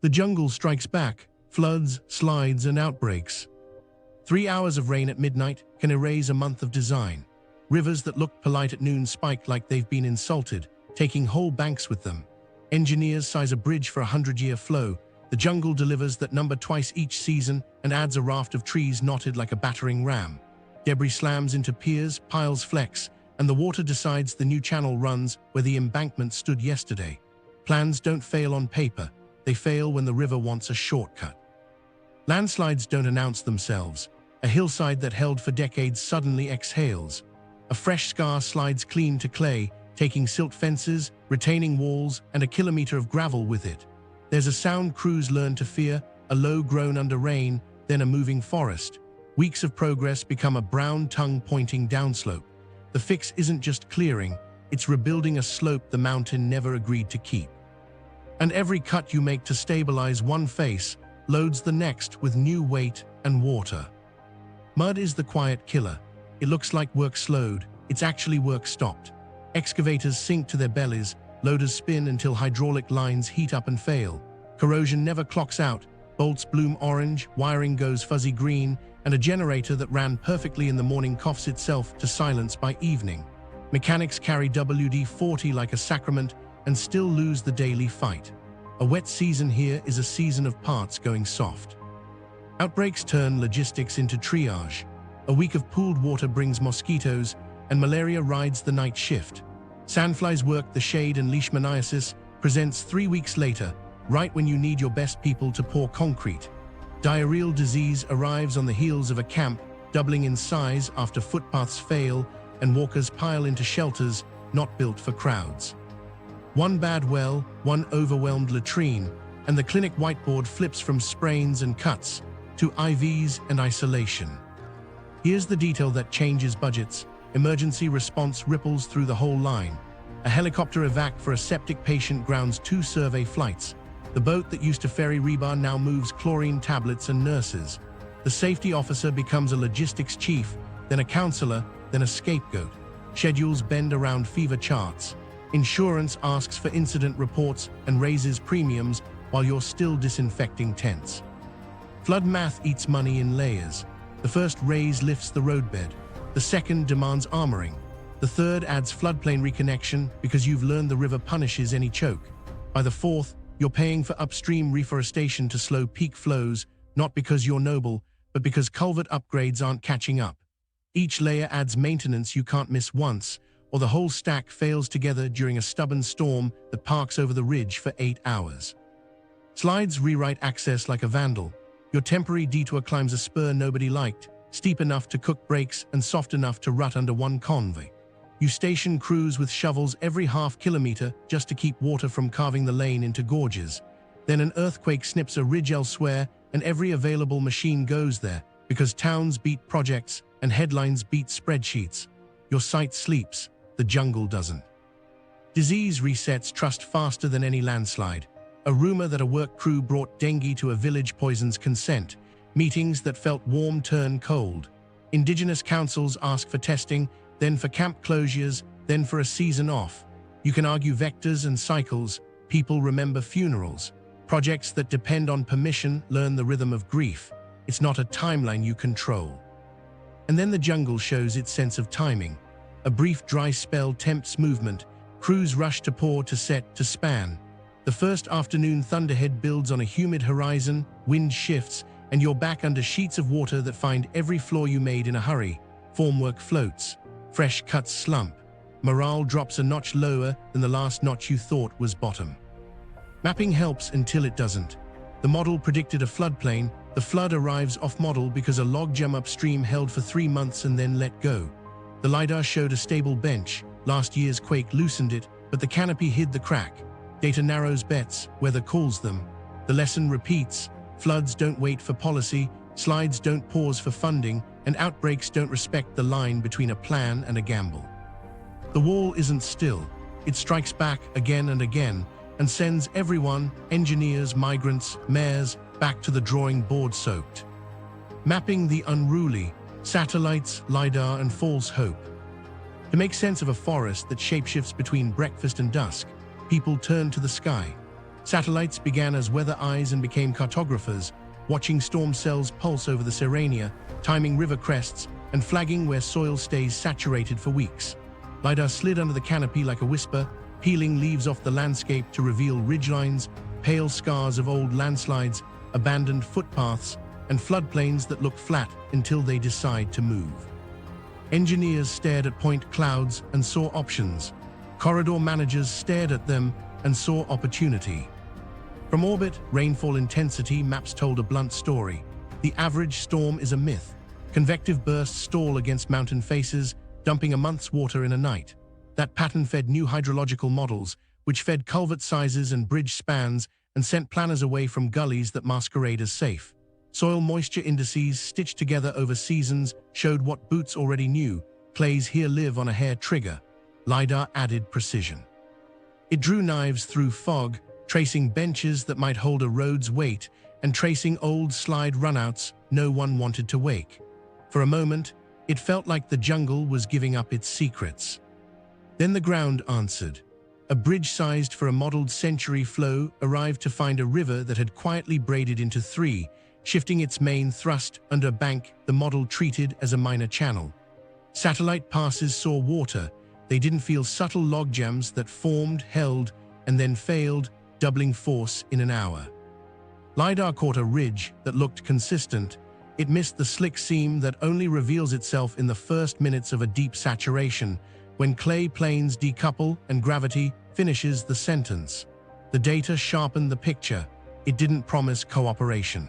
The jungle strikes back, floods, slides, and outbreaks. 3 hours of rain at midnight can erase a month of design. Rivers that looked polite at noon spike like they've been insulted, taking whole banks with them. Engineers size a bridge for a 100-year flow. The jungle delivers that number twice each season and adds a raft of trees knotted like a battering ram. Debris slams into piers, piles flex, and the water decides the new channel runs where the embankment stood yesterday. Plans don't fail on paper. They fail when the river wants a shortcut. Landslides don't announce themselves. A hillside that held for decades suddenly exhales. A fresh scar slides clean to clay, taking silt fences, retaining walls, and a kilometer of gravel with it. There's a sound crews learn to fear, a low groan under rain, then a moving forest. Weeks of progress become a brown tongue pointing downslope. The fix isn't just clearing, it's rebuilding a slope the mountain never agreed to keep. And every cut you make to stabilize one face loads the next with new weight and water. Mud is the quiet killer. It looks like work slowed, it's actually work stopped. Excavators sink to their bellies, loaders spin until hydraulic lines heat up and fail. Corrosion never clocks out, bolts bloom orange, wiring goes fuzzy green, and a generator that ran perfectly in the morning coughs itself to silence by evening. Mechanics carry WD-40 like a sacrament and still lose the daily fight. A wet season here is a season of parts going soft. Outbreaks turn logistics into triage. A week of pooled water brings mosquitoes, and malaria rides the night shift. Sandflies work the shade, and leishmaniasis presents 3 weeks later, right when you need your best people to pour concrete. Diarrheal disease arrives on the heels of a camp, doubling in size after footpaths fail and walkers pile into shelters not built for crowds. One bad well, one overwhelmed latrine, and the clinic whiteboard flips from sprains and cuts to IVs and isolation. Here's the detail that changes budgets. Emergency response ripples through the whole line. A helicopter evac for a septic patient grounds 2 survey flights. The boat that used to ferry rebar now moves chlorine tablets and nurses. The safety officer becomes a logistics chief, then a counselor, then a scapegoat. Schedules bend around fever charts. Insurance asks for incident reports and raises premiums while you're still disinfecting tents. Flood math eats money in layers. The first raise lifts the roadbed. The second demands armoring. The third adds floodplain reconnection because you've learned the river punishes any choke. By the fourth, you're paying for upstream reforestation to slow peak flows, not because you're noble, but because culvert upgrades aren't catching up. Each layer adds maintenance you can't miss once, or the whole stack fails together during a stubborn storm that parks over the ridge for 8 hours. Slides rewrite access like a vandal. Your temporary detour climbs a spur nobody liked, steep enough to cook brakes and soft enough to rut under one convoy. You station crews with shovels every half kilometer just to keep water from carving the lane into gorges. Then an earthquake snips a ridge elsewhere, and every available machine goes there, because towns beat projects and headlines beat spreadsheets. Your site sleeps, the jungle doesn't. Disease resets trust faster than any landslide. A rumor that a work crew brought dengue to a village poisons consent. Meetings that felt warm turn cold. Indigenous councils ask for testing, then for camp closures, then for a season off. You can argue vectors and cycles. People remember funerals. Projects that depend on permission learn the rhythm of grief. It's not a timeline you control. And then the jungle shows its sense of timing. A brief dry spell tempts movement. Crews rush to pour, to set, to span. The first afternoon thunderhead builds on a humid horizon, wind shifts, and you're back under sheets of water that find every flaw you made in a hurry. Formwork floats. Fresh cuts slump. Morale drops a notch lower than the last notch you thought was bottom. Mapping helps until it doesn't. The model predicted a floodplain. The flood arrives off-model because a logjam upstream held for 3 months and then let go. The LiDAR showed a stable bench. Last year's quake loosened it, but the canopy hid the crack. Data narrows bets, weather calls them. The lesson repeats. Floods don't wait for policy, slides don't pause for funding, and outbreaks don't respect the line between a plan and a gamble. The wall isn't still. It strikes back again and again and sends everyone, engineers, migrants, mayors, back to the drawing board soaked. Mapping the unruly, satellites, LiDAR, and false hope. To make sense of a forest that shapeshifts between breakfast and dusk, people turn to the sky. Satellites began as weather eyes and became cartographers, watching storm cells pulse over the Serrania, timing river crests, and flagging where soil stays saturated for weeks. LiDAR slid under the canopy like a whisper, peeling leaves off the landscape to reveal ridgelines, pale scars of old landslides, abandoned footpaths, and floodplains that look flat until they decide to move. Engineers stared at point clouds and saw options. Corridor managers stared at them and saw opportunity. From orbit, rainfall intensity maps told a blunt story. The average storm is a myth. Convective bursts stall against mountain faces, dumping a month's water in a night. That pattern fed new hydrological models, which fed culvert sizes and bridge spans and sent planners away from gullies that masquerade as safe. Soil moisture indices stitched together over seasons showed what Boots already knew: clays here live on a hair trigger. LiDAR added precision. It drew knives through fog, tracing benches that might hold a road's weight and tracing old slide runouts no one wanted to wake. For a moment, it felt like the jungle was giving up its secrets. Then the ground answered. A bridge sized for a modeled century flow arrived to find a river that had quietly braided into three, shifting its main thrust under a bank the model treated as a minor channel. Satellite passes saw water. They didn't feel subtle logjams that formed, held, and then failed, doubling force in an hour. LiDAR caught a ridge that looked consistent. It missed the slick seam that only reveals itself in the first minutes of a deep saturation, when clay planes decouple and gravity finishes the sentence. The data sharpened the picture. It didn't promise cooperation.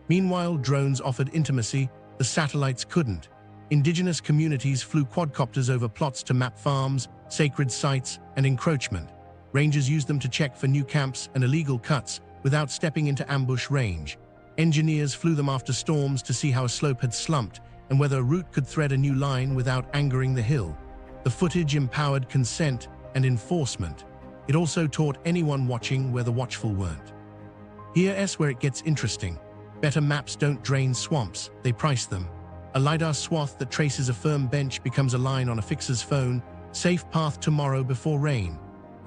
Meanwhile, drones offered intimacy, the satellites couldn't. Indigenous communities flew quadcopters over plots to map farms, sacred sites, and encroachment. Rangers used them to check for new camps and illegal cuts without stepping into ambush range. Engineers flew them after storms to see how a slope had slumped and whether a route could thread a new line without angering the hill. The footage empowered consent and enforcement. It also taught anyone watching where the watchful weren't. Here's where it gets interesting. Better maps don't drain swamps, they price them. A LiDAR swath that traces a firm bench becomes a line on a fixer's phone, safe path tomorrow before rain.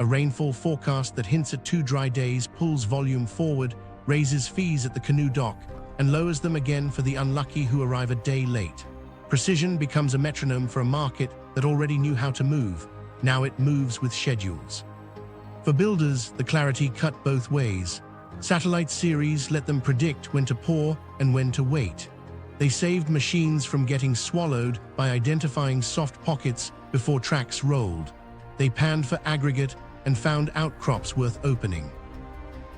A rainfall forecast that hints at 2 dry days pulls volume forward, raises fees at the canoe dock, and lowers them again for the unlucky who arrive a day late. Precision becomes a metronome for a market that already knew how to move. Now it moves with schedules. For builders, the clarity cut both ways. Satellite series let them predict when to pour and when to wait. They saved machines from getting swallowed by identifying soft pockets before tracks rolled. They panned for aggregate and found outcrops worth opening.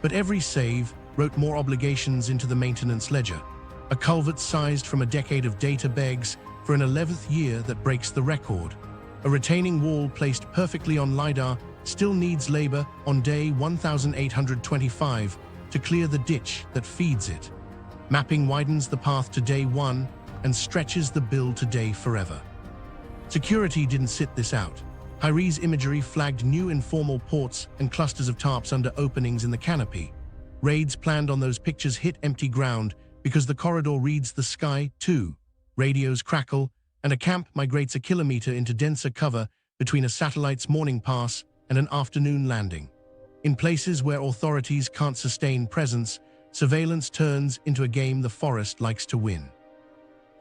But every save wrote more obligations into the maintenance ledger. A culvert sized from a decade of data begs for an 11th year that breaks the record. A retaining wall placed perfectly on LiDAR still needs labor on day 1825 to clear the ditch that feeds it. Mapping widens the path to day 1 and stretches the build to day forever. Security didn't sit this out. Hyries imagery flagged new informal ports and clusters of tarps under openings in the canopy. Raids planned on those pictures hit empty ground because the corridor reads the sky too. Radios crackle, and a camp migrates a kilometer into denser cover between a satellite's morning pass and an afternoon landing. In places where authorities can't sustain presence, surveillance turns into a game the forest likes to win.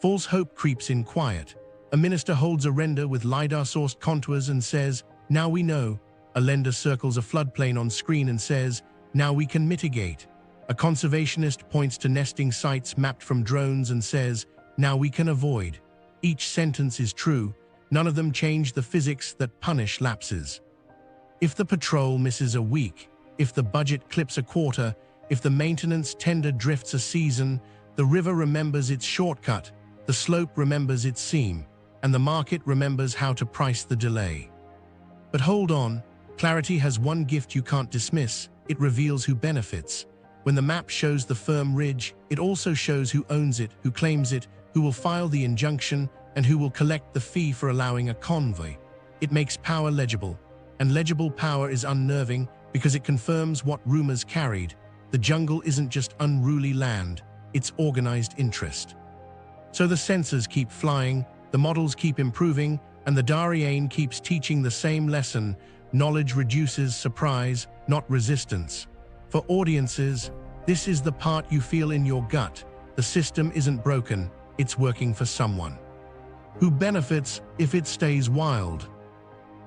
False hope creeps in quiet. A minister holds a render with LiDAR-sourced contours and says, "Now we know." A lender circles a floodplain on screen and says, "Now we can mitigate." A conservationist points to nesting sites mapped from drones and says, "Now we can avoid." Each sentence is true. None of them change the physics that punish lapses. If the patrol misses a week, if the budget clips a quarter, if the maintenance tender drifts a season, the river remembers its shortcut, the slope remembers its seam, and the market remembers how to price the delay. But hold on, clarity has one gift you can't dismiss. It reveals who benefits. When the map shows the firm ridge, it also shows who owns it, who claims it, who will file the injunction, and who will collect the fee for allowing a convoy. It makes power legible, and legible power is unnerving because it confirms what rumors carried. The jungle isn't just unruly land, it's organized interest. So the sensors keep flying, the models keep improving, and the DARIÉN keeps teaching the same lesson: knowledge reduces surprise, not resistance. For audiences, this is the part you feel in your gut. The system isn't broken, it's working for someone. Who benefits if it stays wild?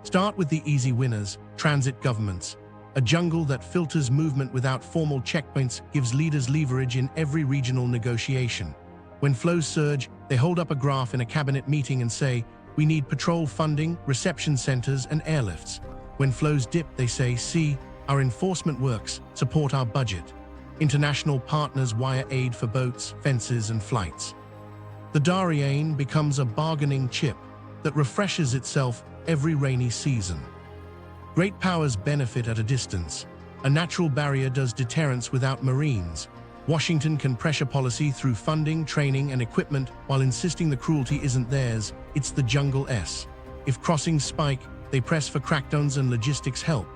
Start with the easy winners, transit governments. A jungle that filters movement without formal checkpoints gives leaders leverage in every regional negotiation. When flows surge, they hold up a graph in a cabinet meeting and say, "We need patrol funding, reception centers, and airlifts." When flows dip, they say, "See, our enforcement works, support our budget." International partners wire aid for boats, fences, and flights. The DARIÉN becomes a bargaining chip that refreshes itself every rainy season. Great powers benefit at a distance. A natural barrier does deterrence without Marines. Washington can pressure policy through funding, training, and equipment while insisting the cruelty isn't theirs, it's the jungle's. If crossings spike, they press for crackdowns and logistics help.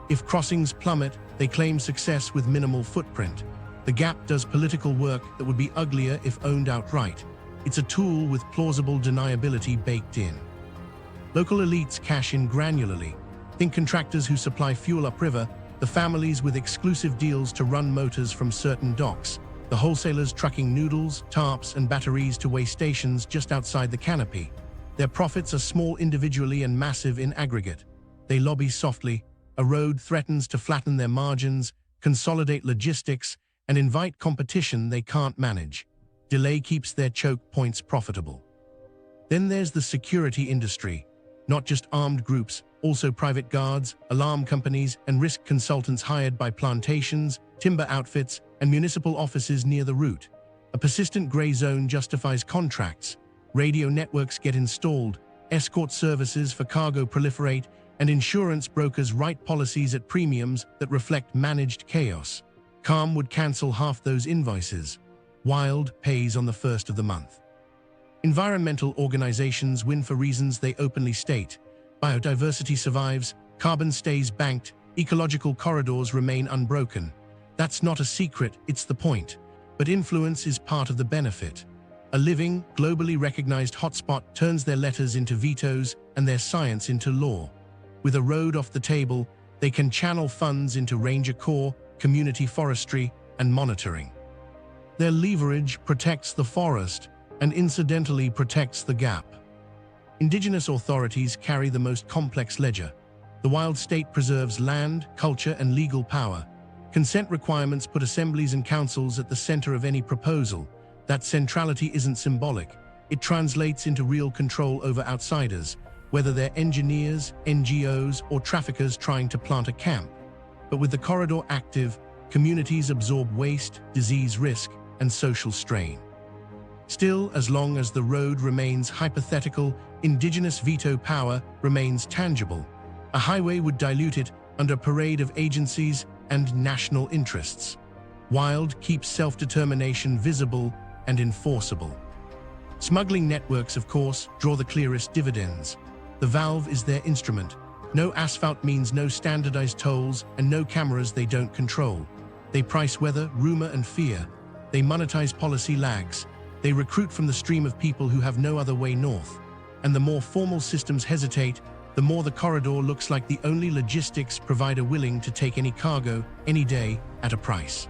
If crossings plummet, they claim success with minimal footprint. The gap does political work that would be uglier if owned outright. It's a tool with plausible deniability baked in. Local elites cash in granularly. Think contractors who supply fuel upriver, the families with exclusive deals to run motors from certain docks, the wholesalers trucking noodles, tarps, and batteries to way stations just outside the canopy. Their profits are small individually and massive in aggregate. They lobby softly. A road threatens to flatten their margins, consolidate logistics, and invite competition they can't manage. Delay keeps their choke points profitable. Then there's the security industry. Not just armed groups, also private guards, alarm companies, and risk consultants hired by plantations, timber outfits, and municipal offices near the route. A persistent gray zone justifies contracts. Radio networks get installed, escort services for cargo proliferate, and insurance brokers write policies at premiums that reflect managed chaos. Calm would cancel half those invoices. Wild pays on the first of the month. Environmental organizations win for reasons they openly state. Biodiversity survives, carbon stays banked, ecological corridors remain unbroken. That's not a secret, it's the point. But influence is part of the benefit. A living, globally recognized hotspot turns their letters into vetoes and their science into law. With a road off the table, they can channel funds into ranger corps, community forestry, and monitoring. Their leverage protects the forest and incidentally protects the gap. Indigenous authorities carry the most complex ledger. The wild state preserves land, culture, and legal power. Consent requirements put assemblies and councils at the center of any proposal. That centrality isn't symbolic. It translates into real control over outsiders, whether they're engineers, NGOs, or traffickers trying to plant a camp. But with the corridor active, communities absorb waste, disease risk, and social strain. Still, as long as the road remains hypothetical, indigenous veto power remains tangible. A highway would dilute it under a parade of agencies and national interests. Wild keeps self-determination visible and enforceable. Smuggling networks, of course, draw the clearest dividends. The valve is their instrument. No asphalt means no standardized tolls and no cameras they don't control. They price weather, rumor, and fear. They monetize policy lags. They recruit from the stream of people who have no other way north. And the more formal systems hesitate, the more the corridor looks like the only logistics provider willing to take any cargo, any day, at a price.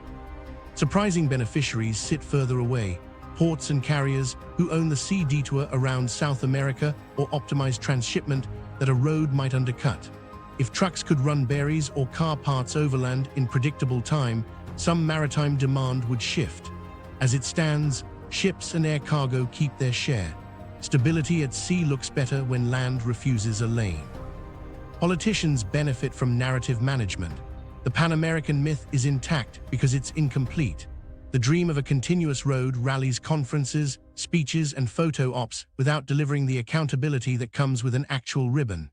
Surprising beneficiaries sit further away. Ports and carriers who own the sea detour around South America or optimize transshipment that a road might undercut. If trucks could run berries or car parts overland in predictable time, some maritime demand would shift. As it stands, ships and air cargo keep their share. Stability at sea looks better when land refuses a lane. Politicians benefit from narrative management. The Pan-American myth is intact because it's incomplete. The dream of a continuous road rallies conferences, speeches, and photo ops without delivering the accountability that comes with an actual ribbon.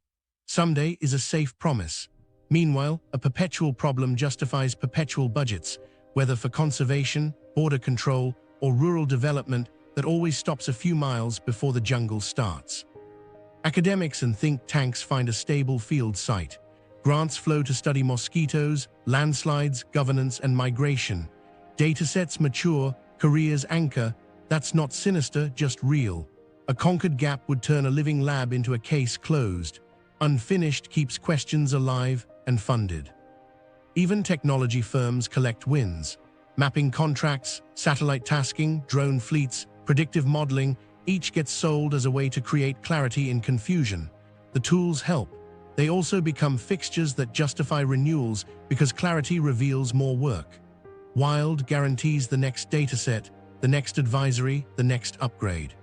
Someday is a safe promise. Meanwhile, a perpetual problem justifies perpetual budgets, whether for conservation, border control, or rural development that always stops a few miles before the jungle starts. Academics and think tanks find a stable field site. Grants flow to study mosquitoes, landslides, governance, and migration. Datasets mature, careers anchor. That's not sinister, just real. A conquered gap would turn a living lab into a case closed. Unfinished keeps questions alive and funded. Even technology firms collect wins. Mapping contracts, satellite tasking, drone fleets, predictive modeling, each gets sold as a way to create clarity in confusion. The tools help. They also become fixtures that justify renewals because clarity reveals more work. Wild guarantees the next dataset, the next advisory, the next upgrade.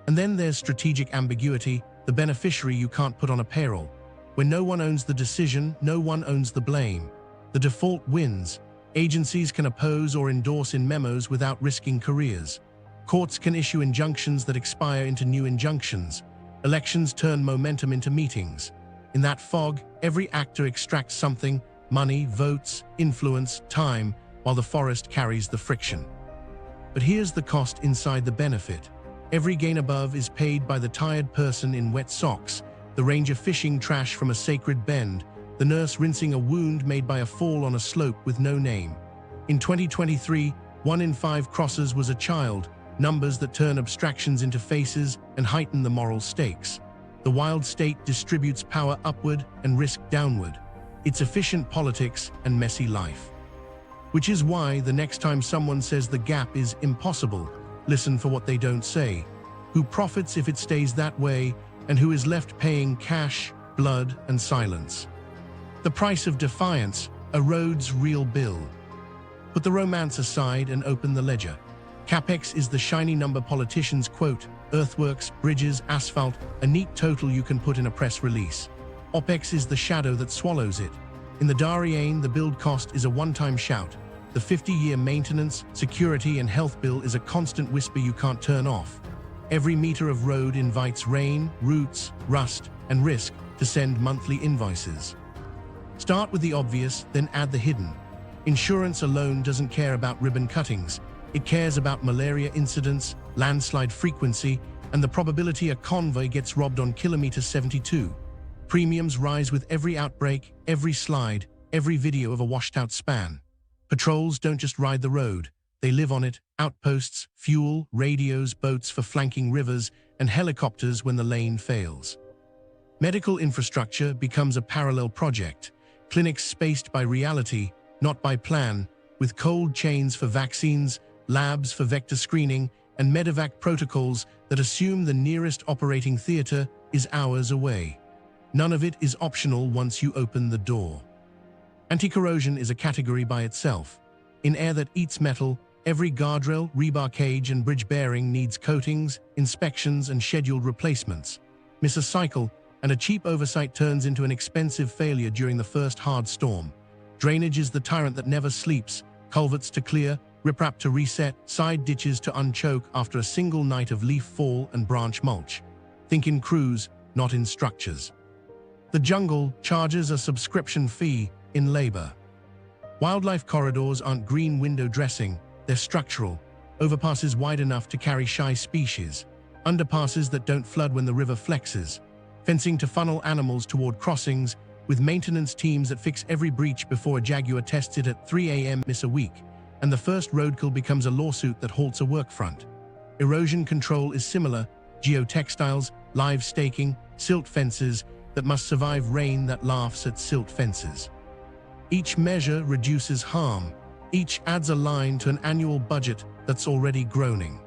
And then there's strategic ambiguity, the beneficiary you can't put on a payroll. When no one owns the decision, no one owns the blame. The default wins. Agencies can oppose or endorse in memos without risking careers. Courts can issue injunctions that expire into new injunctions. Elections turn momentum into meetings. In that fog, every actor extracts something: money, votes, influence, time, while the forest carries the friction. But here's the cost inside the benefit. Every gain above is paid by the tired person in wet socks, the ranger fishing trash from a sacred bend, the nurse rinsing a wound made by a fall on a slope with no name. In 2023, 1 in 5 crossers was a child, numbers that turn abstractions into faces and heighten the moral stakes. The wild state distributes power upward and risk downward. It's efficient politics and messy life. Which is why the next time someone says the gap is impossible, listen for what they don't say. Who profits if it stays that way, and who is left paying cash, blood, and silence? The price of defiance, a road's real bill. Put the romance aside and open the ledger. CapEx is the shiny number politicians quote: earthworks, bridges, asphalt, a neat total you can put in a press release. OpEx is the shadow that swallows it. In the DARIÉN, the build cost is a one-time shout. The 50-year maintenance, security, and health bill is a constant whisper you can't turn off. Every meter of road invites rain, roots, rust, and risk to send monthly invoices. Start with the obvious, then add the hidden. Insurance alone doesn't care about ribbon cuttings. It cares about malaria incidents, landslide frequency, and the probability a convoy gets robbed on kilometer 72. Premiums rise with every outbreak, every slide, every video of a washed-out span. Patrols don't just ride the road, they live on it: outposts, fuel, radios, boats for flanking rivers, and helicopters when the lane fails. Medical infrastructure becomes a parallel project, clinics spaced by reality, not by plan, with cold chains for vaccines, labs for vector screening, and medevac protocols that assume the nearest operating theater is hours away. None of it is optional once you open the door. Anti-corrosion is a category by itself. In air that eats metal, every guardrail, rebar cage, and bridge bearing needs coatings, inspections, and scheduled replacements. Miss a cycle, and a cheap oversight turns into an expensive failure during the first hard storm. Drainage is the tyrant that never sleeps: culverts to clear, riprap to reset, side ditches to unchoke after a single night of leaf fall and branch mulch. Think in crews, not in structures. The jungle charges a subscription fee in labor. Wildlife corridors aren't green window dressing, they're structural. Overpasses wide enough to carry shy species. Underpasses that don't flood when the river flexes. Fencing to funnel animals toward crossings, with maintenance teams that fix every breach before a jaguar tests it at 3 a.m. miss a week, and the first roadkill becomes a lawsuit that halts a work front. Erosion control is similar: geotextiles, live staking, silt fences that must survive rain that laughs at silt fences. Each measure reduces harm. Each adds a line to an annual budget that's already groaning.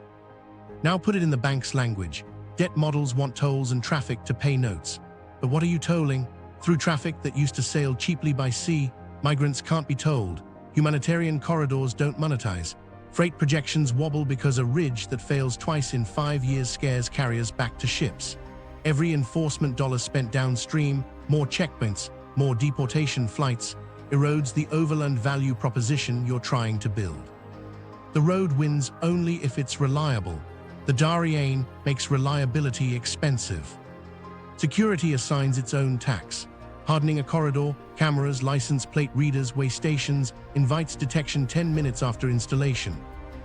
Now put it in the bank's language. Debt models want tolls and traffic to pay notes. But what are you tolling? Through traffic that used to sail cheaply by sea, migrants can't be tolled. Humanitarian corridors don't monetize. Freight projections wobble because a ridge that fails twice in 5 years scares carriers back to ships. Every enforcement dollar spent downstream, more checkpoints, more deportation flights, erodes the overland value proposition you're trying to build. The road wins only if it's reliable. The DARIÉN makes reliability expensive. Security assigns its own tax. Hardening a corridor, cameras, license plate readers, way stations, invites detection 10 minutes after installation.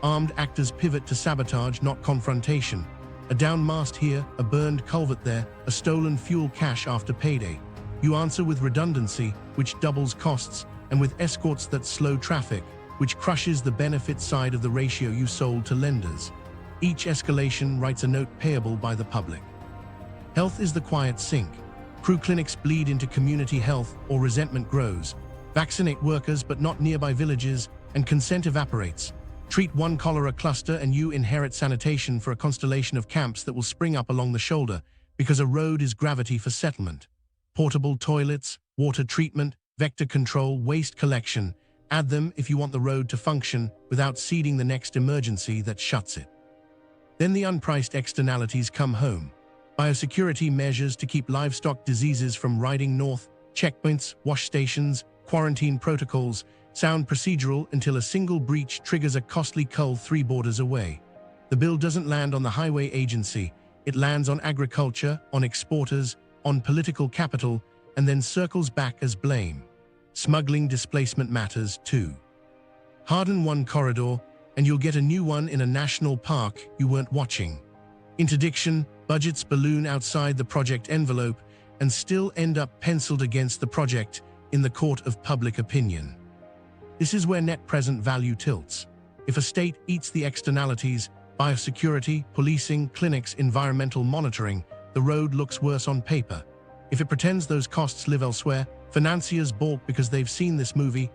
Armed actors pivot to sabotage, not confrontation. A down mast here, a burned culvert there, a stolen fuel cache after payday. You answer with redundancy, which doubles costs, and with escorts that slow traffic, which crushes the benefit side of the ratio you sold to lenders. Each escalation writes a note payable by the public. Health is the quiet sink. Crew clinics bleed into community health or resentment grows. Vaccinate workers but not nearby villages, and consent evaporates. Treat one cholera cluster and you inherit sanitation for a constellation of camps that will spring up along the shoulder, because a road is gravity for settlement. Portable toilets, water treatment, vector control, waste collection. Add them if you want the road to function without seeding the next emergency that shuts it. Then the unpriced externalities come home. Biosecurity measures to keep livestock diseases from riding north, checkpoints, wash stations, quarantine protocols, sound procedural until a single breach triggers a costly cull 3 borders away. The bill doesn't land on the highway agency, it lands on agriculture, on exporters, on political capital, and then circles back as blame. Smuggling displacement matters too. Harden one corridor, and you'll get a new one in a national park you weren't watching. Interdiction, budgets balloon outside the project envelope, and still end up penciled against the project in the court of public opinion. This is where net present value tilts. If a state eats the externalities, biosecurity, policing, clinics, environmental monitoring, the road looks worse on paper. If it pretends those costs live elsewhere, financiers balk because they've seen this movie